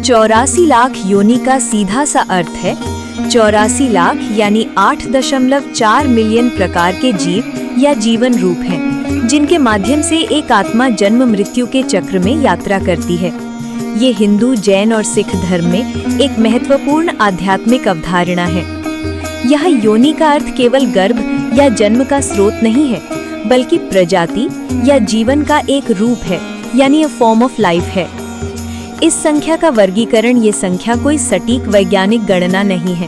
84 लाख योनि का सीधा सा अर्थ है 84 लाख यानी 8.4 मिलियन प्रकार के जीव या जीवन रूप हैं, जिनके माध्यम से एक आत्मा जन्म मृत्यु के चक्र में यात्रा करती है। ये हिंदू, जैन और सिख धर्म में एक महत्वपूर्ण आध्यात्मिक अवधारणा है। यह योनि का अर्थ केवल गर्भ या जन्म का स्रोत नहीं है, बल्कि प्रजाति या जीवन का एक रूप है, यानी अ फॉर्म ऑफ लाइफ है। इस संख्या का वर्गीकरण ये संख्या कोई सटीक वैज्ञानिक गणना नहीं है,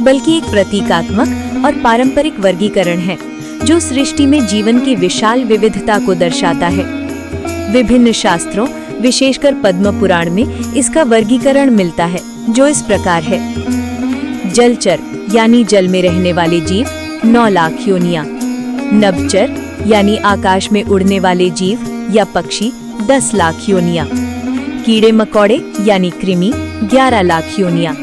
बल्कि एक प्रतीकात्मक और पारंपरिक वर्गीकरण है जो सृष्टि में जीवन की विशाल विविधता को दर्शाता है। विभिन्न शास्त्रों, विशेषकर पद्म पुराण में इसका वर्गीकरण मिलता है, जो इस प्रकार है। जलचर यानी जल में रहने वाले जीव 9 लाख योनियां, नभचर यानी आकाश में उड़ने वाले जीव या पक्षी 10 लाख योनियां, कीड़े मकोड़े यानी कृमि 11 लाख योनियां,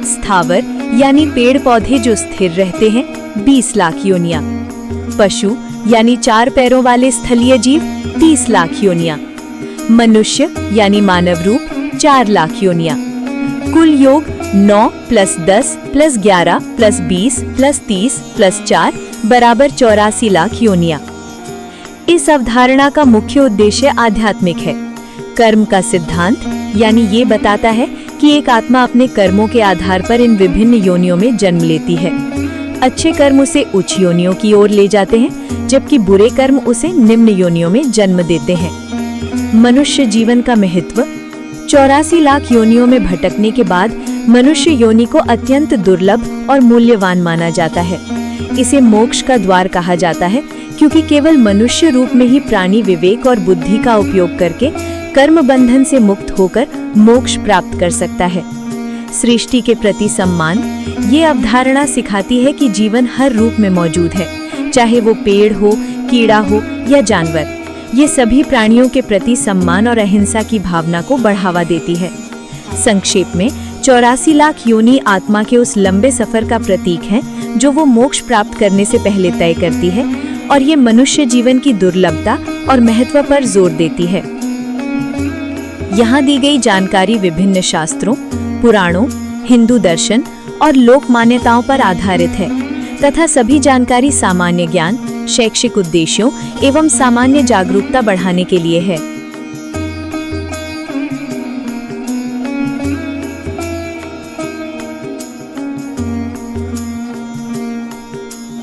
स्थावर यानी पेड़ पौधे जो स्थिर रहते हैं 20 लाख योनियां, पशु यानी 4 पैरों वाले स्थलीय जीव 30 लाख योनियां, मनुष्य यानी मानव रूप 4 लाख योनियां। कुल योग 9 + 10 + 11 + 20 + 30 + 4 बराबर 84 लाख योनियां। इस अवधारणा का मुख्य उद्देश्य आध्यात्मिक है। कर्म का सिद्धांत यानी ये बताता है कि एक आत्मा अपने कर्मों के आधार पर इन विभिन्न योनियों में जन्म लेती है। अच्छे कर्म उसे उच्च योनियों की ओर ले जाते हैं, जबकि बुरे कर्म उसे निम्न योनियों में जन्म देते हैं। मनुष्य जीवन का महत्व 84 लाख योनियों में भटकने के बाद मनुष्य योनि को अत्यंत दुर्लभ और मूल्यवान माना जाता है। इसे मोक्ष का द्वार कहा जाता है, क्योंकि केवल मनुष्य रूप में ही प्राणी विवेक और बुद्धि का उपयोग करके कर्म बंधन से मुक्त होकर मोक्ष प्राप्त कर सकता है। सृष्टि के प्रति सम्मान ये अवधारणा सिखाती है कि जीवन हर रूप में मौजूद है, चाहे वो पेड़ हो, कीड़ा हो या जानवर। ये सभी प्राणियों के प्रति सम्मान और अहिंसा की भावना को बढ़ावा देती है। संक्षेप में 84 लाख योनि आत्मा के उस लंबे सफर का प्रतीक है जो वो मोक्ष प्राप्त करने से पहले तय करती है, और ये मनुष्य जीवन की दुर्लभता और महत्व पर जोर देती है। यहाँ दी गई जानकारी विभिन्न शास्त्रों, पुराणों, हिंदू दर्शन और लोक मान्यताओं पर आधारित है, तथा सभी जानकारी सामान्य ज्ञान, शैक्षिक उद्देश्यों एवं सामान्य जागरूकता बढ़ाने के लिए है।